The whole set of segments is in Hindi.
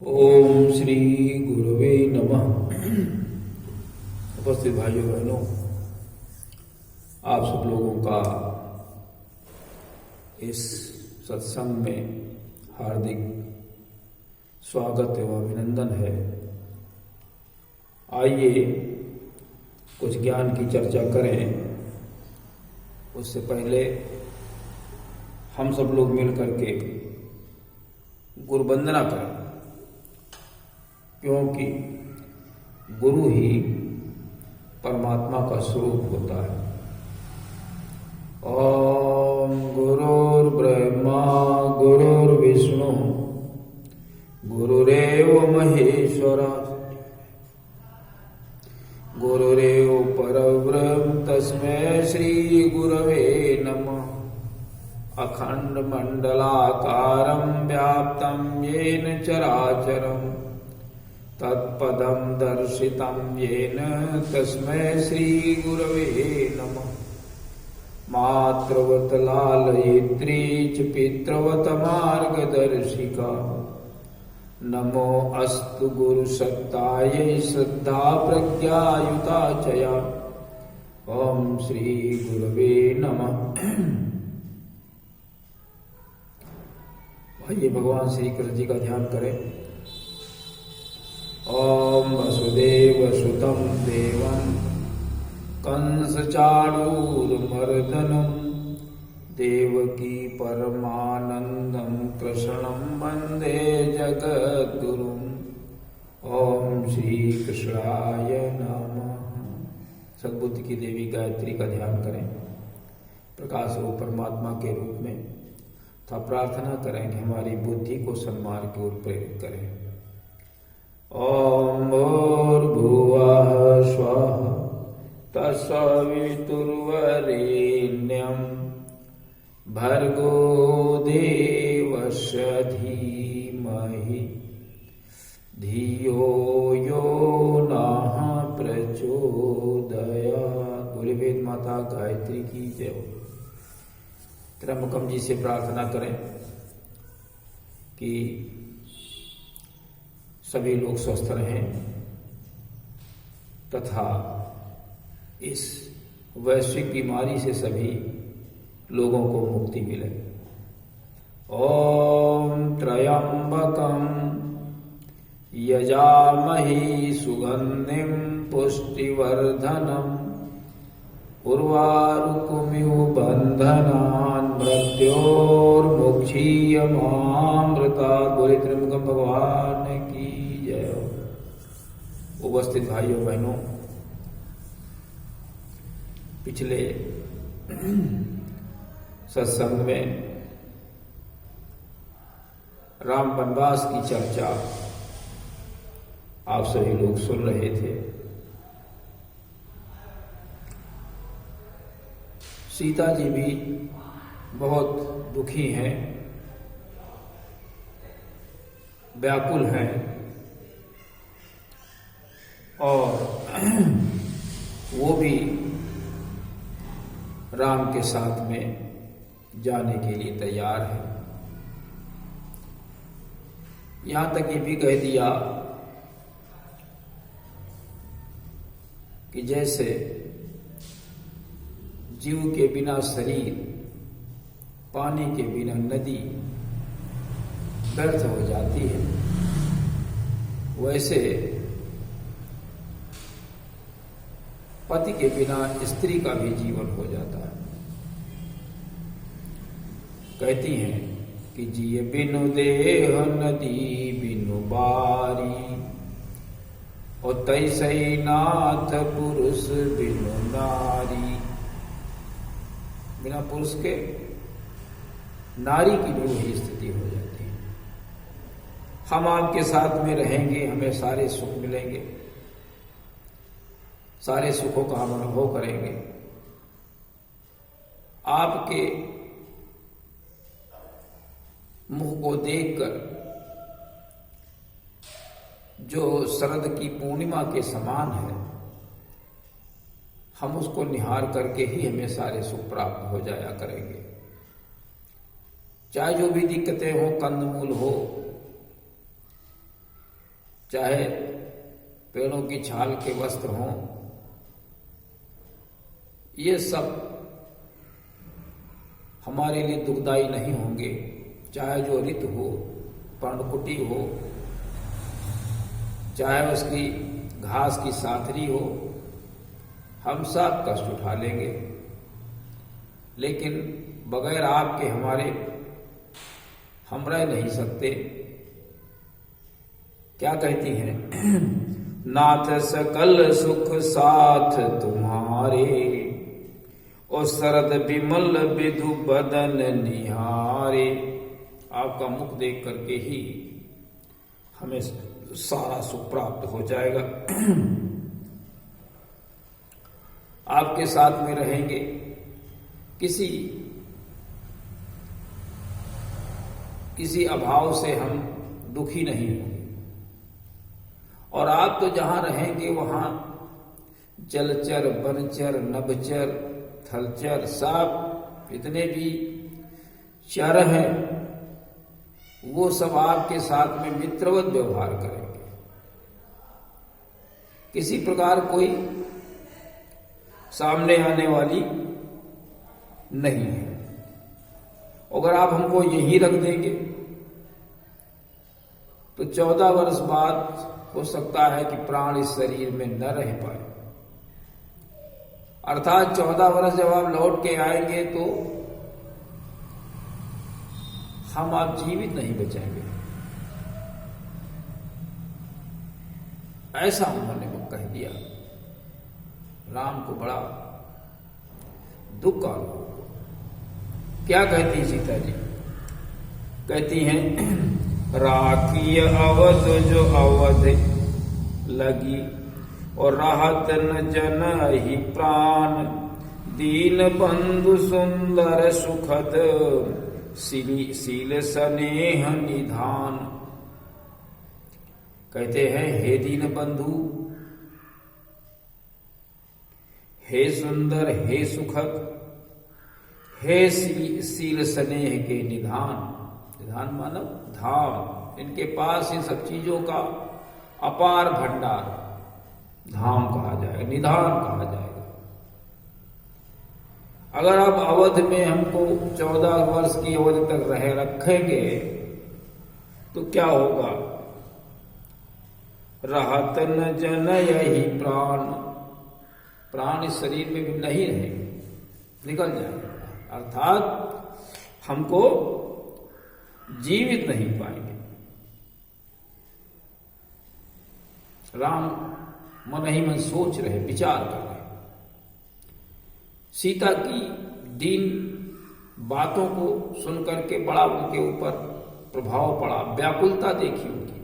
ओम श्री गुरुवे नमः। उपस्थित भाइयों बहनों, आप सब लोगों का इस सत्संग में हार्दिक स्वागत एवं अभिनंदन है। आइए कुछ ज्ञान की चर्चा करें। उससे पहले हम सब लोग मिल करके गुरु वंदना करें, क्योंकि गुरु ही परमात्मा का स्वरूप होता है। ओम गुरुर्ब्रह्मा गुरुर्विष्णु गुरुरेव महेश्वर गुरुरेव परब्रह्म तस्मै श्री गुरवे नमः। अखंड मंडलाकारं व्याप्तं येन चराचरम् तत्पदं दर्शितं येन तस्मै श्री गुरवे नमः। मातृवत लालयित्री च पितृवत मार्गदर्शिका नमो अस्तु गुरुसत्तायै श्रद्धा प्रज्ञायुता चया। ओम श्री गुरवे नमः। आइए भगवान श्री कृष्ण जी का ध्यान करें। ओम वसुदेवसुतं देवं कंसचाणूरमर्दनं देवकी परमानंदं कृष्णं वंदे जगद्गुरुम्। ओम श्री कृष्णाय नमः। सद्बुद्धि की देवी गायत्री का ध्यान करें। प्रकाश रूप परमात्मा के रूप में था प्रार्थना करें कि हमारी बुद्धि को सन्मार्ग की ओर प्रेरित करें। ओम भूर्भुवः स्वः तत्सवितुर्वरेण्यं भर्गो देवस्य धीमहि धियो यो नः प्रचोदयात्। बोले वेद माता गायत्री की जय हो। त्र्यंबकम जी से प्रार्थना करें कि सभी लोग स्वस्थ रहें तथा इस वैश्विक बीमारी से सभी लोगों को मुक्ति मिले। ओम त्र्यंबकं यजामहि सुगंधिं पुष्टिवर्धनम् उर्वारुकमिव बंधनान् मृत्योर्मुक्षीयमामृतात्। बोले त्र्यंबकम भगवान की जय हो। उपस्थित भाइयों बहनों, पिछले सत्संग में राम वनवास की चर्चा आप सभी लोग सुन रहे थे। सीता जी भी बहुत दुखी हैं, व्याकुल हैं और वो भी राम के साथ में जाने के लिए तैयार है। यहां तक ये भी कह दिया कि जैसे जीव के बिना शरीर, पानी के बिना नदी व्यर्थ हो जाती है, वैसे पति के बिना स्त्री का भी जीवन हो जाता है। कहती हैं कि जिए बिनु देह नदी बिनु बारी और तैसे नाथ पुरुष बिनु नारी। बिना पुरुष के नारी की भी वही स्थिति हो जाती है। हम आपके साथ में रहेंगे, हमें सारे सुख मिलेंगे, सारे सुखों का हम अनुभव करेंगे। आपके मुख को देखकर जो शरद की पूर्णिमा के समान है, हम उसको निहार करके ही हमें सारे सुख प्राप्त हो जाया करेंगे। चाहे जो भी दिक्कतें हो, कंदमूल हो, चाहे पेड़ों की छाल के वस्त्र हों, ये सब हमारे लिए दुखदायी नहीं होंगे। चाहे जो ऋतु हो, पर्णकुटी हो, चाहे उसकी घास की साथरी हो, हम सब कष्ट उठा लेंगे, लेकिन बगैर आपके हमारे हम रह नहीं सकते। क्या कहती हैं? नाथ सकल सुख साथ तुम्हारे, और शरद विमल विधु बदन निहारे। आपका मुख देख करके ही हमें सारा सुख प्राप्त हो जाएगा। आपके साथ में रहेंगे, किसी अभाव से हम दुखी नहीं होंगे। और आप तो जहां रहेंगे वहां जलचर, वनचर, नभचर, थलचर, सब इतने भी चर हैं, वो सब आपके साथ में मित्रवत व्यवहार करेंगे। किसी प्रकार कोई सामने आने वाली नहीं है। अगर आप हमको यही रख देंगे तो 14 वर्ष बाद हो सकता है कि प्राण इस शरीर में न रह पाए। अर्थात 14 वर्ष जब आप लौट के आएंगे तो हम आप जीवित नहीं बचेंगे। ऐसा उन्होंने कह दिया। राम को बड़ा दुख का अनुभव। क्या कहती सीता जी? कहती हैं, राखी अवध जो अवध लगी, और राहत न जन ही प्राण, दीन बंधु सुंदर सुखद, सील स्नेह निधान। कहते हैं, हे दीन बंधु, हे सुंदर, हे सुखद, हे सील स्नेह के निधान। निधान मानव धाम। इनके पास इन सब चीजों का अपार भंडार, धाम कहा जाएगा, निधान कहा जाएगा। अगर आप अवध में हमको 14 वर्ष की अवधि तक रखेंगे तो क्या होगा? रहत न जन यही प्राण, प्राण इस शरीर में भी नहीं रहेंगे, निकल जाएंगे। अर्थात हमको जीवित नहीं पाएंगे। राम मन ही मन सोच रहे, विचार कर रहे। सीता की दीन बातों को सुनकर के बड़ा उनके ऊपर प्रभाव पड़ा, व्याकुलता देखी उनकी।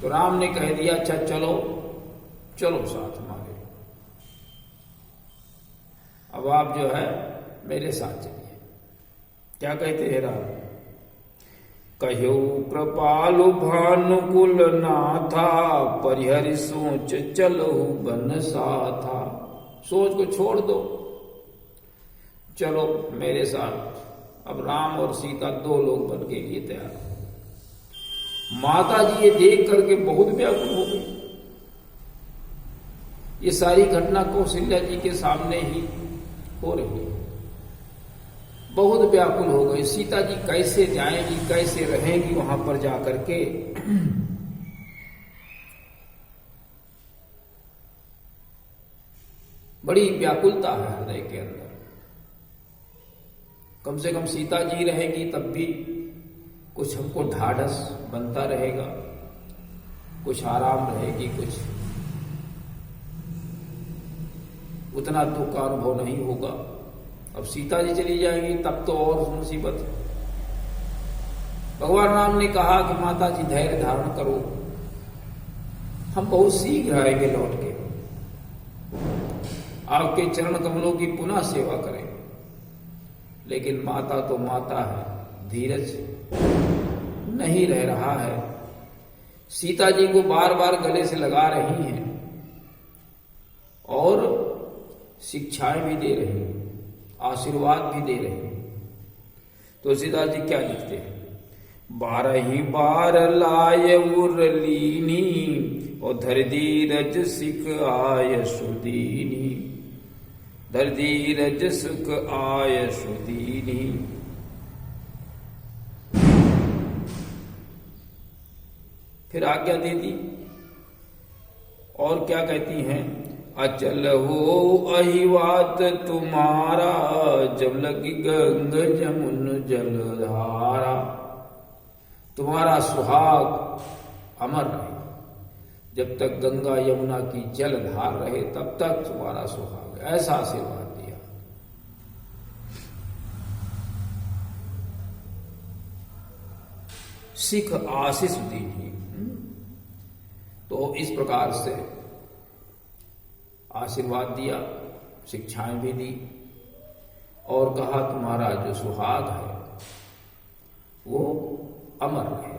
तो राम ने कह दिया, अच्छा चलो चलो साथ हमारे, अब आप जो है मेरे साथ चलिए। क्या कहते हैं राम? कहो कृपालु भानुकुल नाथा, परिहरि सोच चलहु बन साथा। सोच को छोड़ दो, चलो मेरे साथ। अब राम और सीता 2 लोग बन के लिए तैयार। माता जी ये देख करके बहुत व्याकुल हो गई। ये सारी घटना कौशल्या जी के सामने ही हो रही है। बहुत व्याकुल हो गई। सीता जी कैसे जाएंगी, कैसे रहेंगी वहां पर जाकर के? बड़ी व्याकुलता है हृदय के अंदर। कम से कम सीता जी रहेंगी तब भी कुछ हमको ढाढ़स बनता रहेगा, कुछ आराम रहेगी, कुछ उतना दुख का अनुभव नहीं होगा। अब सीता जी चली जाएंगी तब तो और मुसीबत है। भगवान राम ने कहा कि माता जी धैर्य धारण करो, हम बहुत शीघ्र आएंगे लौट के, आपके चरण कमलों की पुनः सेवा करें। लेकिन माता तो माता है, धीरज नहीं रह रहा है। सीता जी को बार बार गले से लगा रही हैं और शिक्षाएं भी दे रही हैं, आशीर्वाद भी दे रही हैं। तुलसीदास जी क्या लिखते हैं? 12 बार लाय उरलीनी और धर धीरज सिख आय सुदीनी, धर धीरज सुख आय सुदीनी। फिर आज्ञा दे दी और क्या कहती हैं, अचल हो अहिवात तुम्हारा, जब लगी गंग जमुन जलधारा। तुम्हारा सुहाग अमर रहे, जब तक गंगा यमुना की जलधार रहे तब तक तुम्हारा सुहाग। ऐसा आशीर्वाद दिया। सिख आशीष दीजिए। तो इस प्रकार से आशीर्वाद दिया, शिक्षाएं भी दी और कहा तुम्हारा जो सुहाग है वो अमर रहे।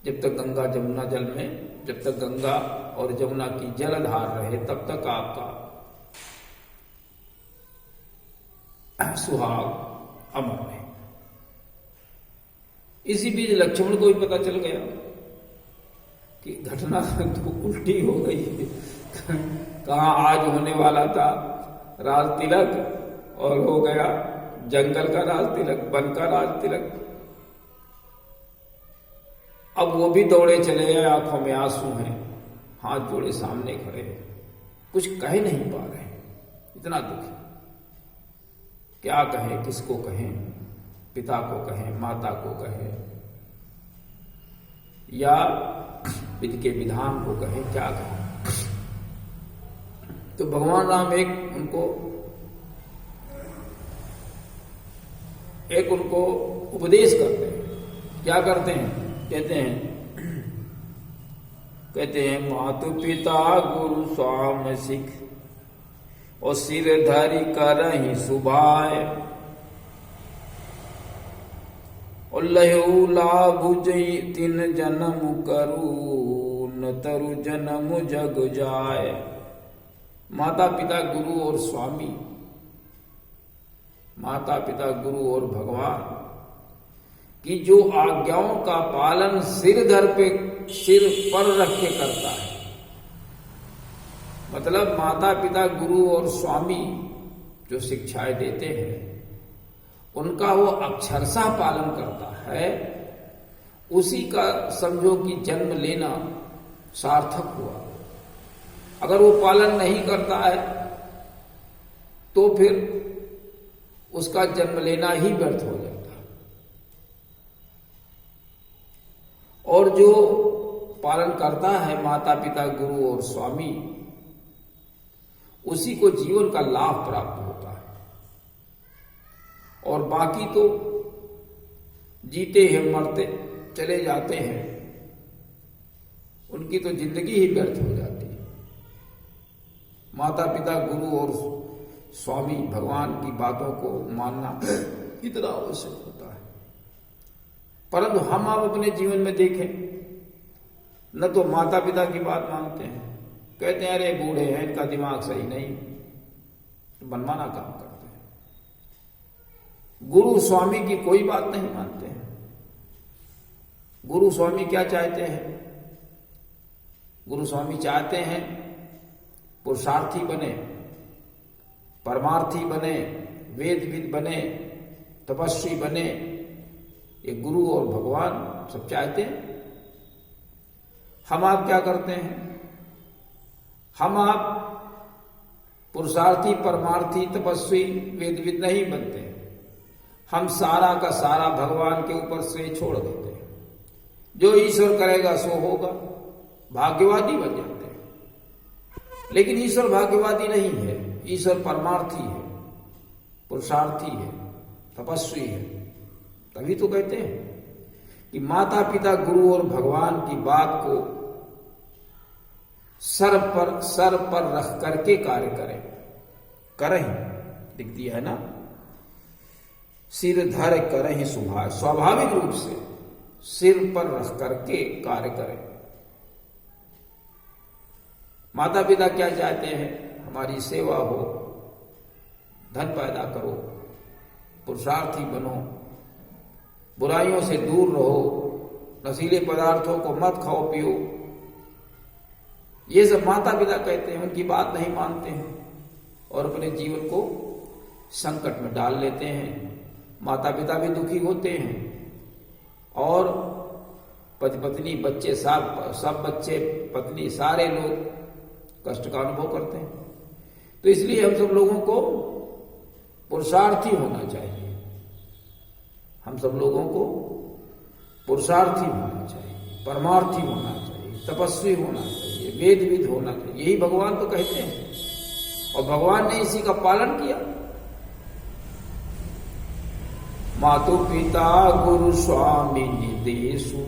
जब तक गंगा जमुना जल में, जब तक गंगा और जमुना की जलधार रहे तब तक आपका सुहाग अमर रहे। इसी बीच लक्ष्मण को भी पता चल गया कि घटना तो उल्टी हो गई है। कहाँ आज होने वाला था राज तिलक और हो गया जंगल का राज तिलक, वन का राज तिलक। अब वो भी दौड़े चले गए, आंखों में आंसू हैं, हाथ जोड़े सामने खड़े हैं, कुछ कह नहीं पा रहे, इतना दुखी। क्या कहें, किसको कहें, पिता को कहें, माता को कहें, या विधि के विधान को कहें, क्या कहें। तो भगवान राम एक उनको उपदेश करते हैं। क्या करते हैं? कहते हैं मातु पिता गुरु स्वाम सिख, और सिर धरि करहि सुभाय, और लहु लाभु जई तिन जन्म करू, न तरु जन्म जग जाय। माता पिता गुरु और स्वामी, माता पिता गुरु और भगवान की जो आज्ञाओं का पालन सिर पर रख के करता है, मतलब माता पिता गुरु और स्वामी जो शिक्षाएं देते हैं उनका वो अक्षरशः पालन करता है, उसी का समझो कि जन्म लेना सार्थक हुआ। अगर वो पालन नहीं करता है तो फिर उसका जन्म लेना ही व्यर्थ हो जाता है। और जो पालन करता है माता पिता गुरु और स्वामी, उसी को जीवन का लाभ प्राप्त होता है। और बाकी तो जीते हैं मरते चले जाते हैं, उनकी तो जिंदगी ही व्यर्थ हो जाती है। माता पिता गुरु और स्वामी भगवान की बातों को मानना इतना आवश्यक होता है। परंतु हम आप अपने जीवन में देखें, न तो माता पिता की बात मानते हैं, कहते हैं अरे बूढ़े हैं, इनका दिमाग सही नहीं, तो मनमाना काम करते हैं। गुरु स्वामी की कोई बात नहीं मानते हैं। गुरु स्वामी क्या चाहते हैं? गुरु स्वामी चाहते हैं पुरुषार्थी बने, परमार्थी बने, वेदविद बने, तपस्वी बने। ये गुरु और भगवान सब चाहते हैं। हम आप क्या करते हैं? हम आप पुरुषार्थी, परमार्थी, तपस्वी, वेदविद नहीं बनते। हम सारा का सारा भगवान के ऊपर से छोड़ देते हैं। जो ईश्वर करेगा सो होगा, भाग्यवादी बन जाते हैं। लेकिन ईश्वर भाग्यवादी नहीं है, ईश्वर परमार्थी है, पुरुषार्थी है, तपस्वी है। तभी तो कहते हैं कि माता पिता गुरु और भगवान की बात को सर पर रख करके कार्य करें दिखती है ना, सिर धर करें सुभाय, स्वाभाविक रूप से सिर पर रख करके कार्य करें। माता पिता क्या चाहते हैं? हमारी सेवा हो, धन पैदा करो, पुरुषार्थी बनो, बुराइयों से दूर रहो, नशीले पदार्थों को मत खाओ पियो। ये सब माता पिता कहते हैं, उनकी बात नहीं मानते हैं और अपने जीवन को संकट में डाल लेते हैं। माता पिता भी दुखी होते हैं और पति पत्नी बच्चे सब बच्चे पत्नी सारे लोग कष्ट का अनुभव करते हैं। तो इसलिए हम सब लोगों को पुरुषार्थी होना चाहिए। हम सब लोगों को पुरुषार्थी होना चाहिए, परमार्थी होना चाहिए, तपस्वी होना चाहिए, वेदविद होना चाहिए। यही भगवान तो कहते हैं और भगवान ने इसी का पालन किया। मातु पिता गुरु स्वामी निदेशु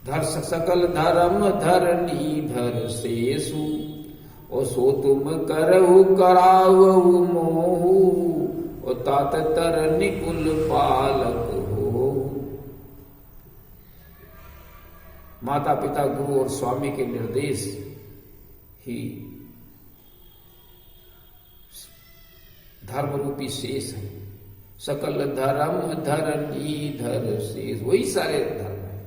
धर सकल धर्म धरनी धर शेषु ओ सो तुम करहु करावहु मोहु ओ तात तर निकुल पालक हो। माता पिता गुरु और स्वामी के निर्देश ही धर्म रूपी शेष है। सकल धर्म धरनी धर शेष, वही सारे धर्म है।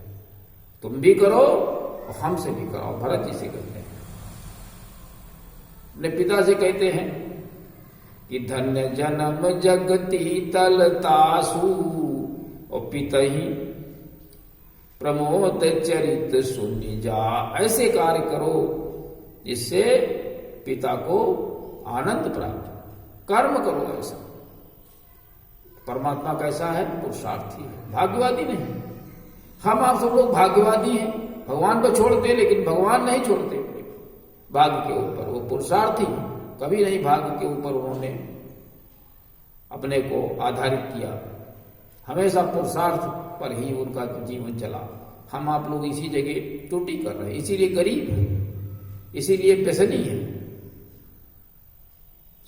तुम भी करो और हमसे भी करो। भरत जी से कहते हैं, अपने पिता से कहते हैं कि धन्य जन्म जगती तलतासु और पितहि प्रमोद चरित सुनि जा। ऐसे कार्य करो जिससे पिता को आनंद प्राप्त हो। कर्म करो ऐसा। परमात्मा कैसा है? पुरुषार्थी है, भाग्यवादी नहीं। हम आप सब लोग भाग्यवादी हैं, भगवान को छोड़ते, लेकिन भगवान नहीं छोड़ते भाग्य के ऊपर। वो पुरुषार्थी, कभी नहीं भाग्य के ऊपर उन्होंने अपने को आधारित किया। हमेशा पुरुषार्थ पर ही उनका जीवन चला। हम आप लोग इसी जगह त्रुटि कर रहे हैं, इसीलिए गरीब है, इसीलिए व्यसनी है।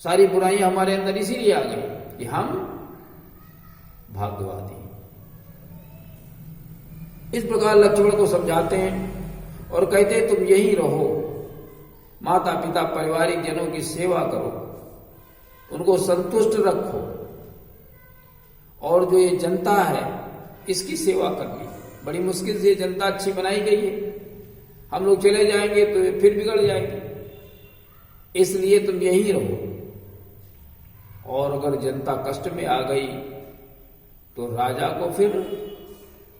सारी बुराइयां हमारे अंदर इसीलिए आ गई कि हम भाग्यवादी। इस प्रकार लक्ष्मण को समझाते हैं और कहते हैं, तुम यही रहो, माता पिता पारिवारिक जनों की सेवा करो, उनको संतुष्ट रखो और जो ये जनता है इसकी सेवा करनी। बड़ी मुश्किल से जनता अच्छी बनाई गई है, हम लोग चले जाएंगे तो ये फिर बिगड़ जाएंगे। इसलिए तुम यही रहो। और अगर जनता कष्ट में आ गई तो राजा को फिर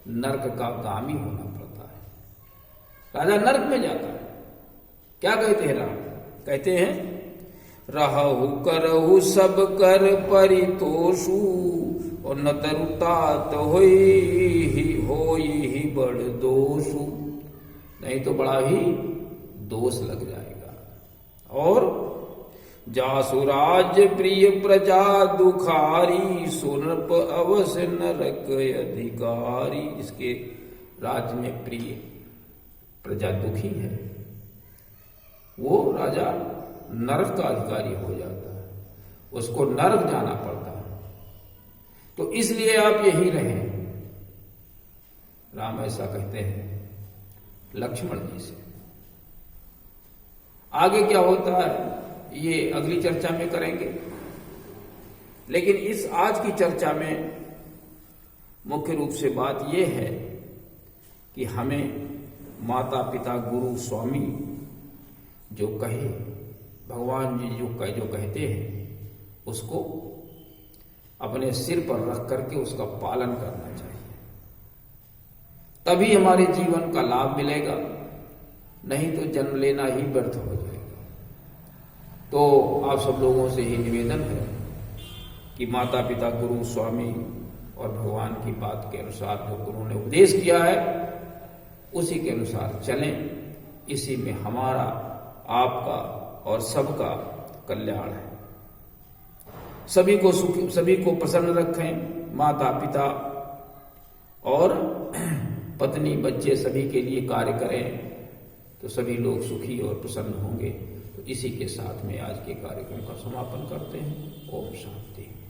नरक का गामी होना पड़ता है। राजा नरक में जाता है। क्या कहते हैं राम? कहते हैं, रहु करहु सब कर परितोषु और न तरुतात होई बड़ दोषु। नहीं तो बड़ा ही दोष लग जाएगा। और जासु राज्य प्रिय प्रजा दुखारी सुनप अवश्य नरक अधिकारी। जिसके राज्य में प्रिय प्रजा दुखी है वो राजा नरक का अधिकारी हो जाता है, उसको नरक जाना पड़ता है। तो इसलिए आप यहीं रहें। राम ऐसा कहते हैं लक्ष्मण जी से। आगे क्या होता है ये अगली चर्चा में करेंगे, लेकिन इस आज की चर्चा में मुख्य रूप से बात यह है कि हमें माता पिता गुरु स्वामी जो कहे, भगवान जी जो कहते हैं उसको अपने सिर पर रख करके उसका पालन करना चाहिए। तभी हमारे जीवन का लाभ मिलेगा, नहीं तो जन्म लेना ही व्यर्थ हो जाएगा। तो आप सब लोगों से ही निवेदन है कि माता पिता गुरु स्वामी और भगवान की बात के अनुसार जो गुरु ने उपदेश किया है उसी के अनुसार चलें। इसी में हमारा, आपका और सबका कल्याण है। सभी को सुखी, सभी को प्रसन्न रखें। माता पिता और पत्नी बच्चे सभी के लिए कार्य करें तो सभी लोग सुखी और प्रसन्न होंगे। तो इसी के साथ में आज के कार्यक्रम का समापन करते हैं। ओम शांति।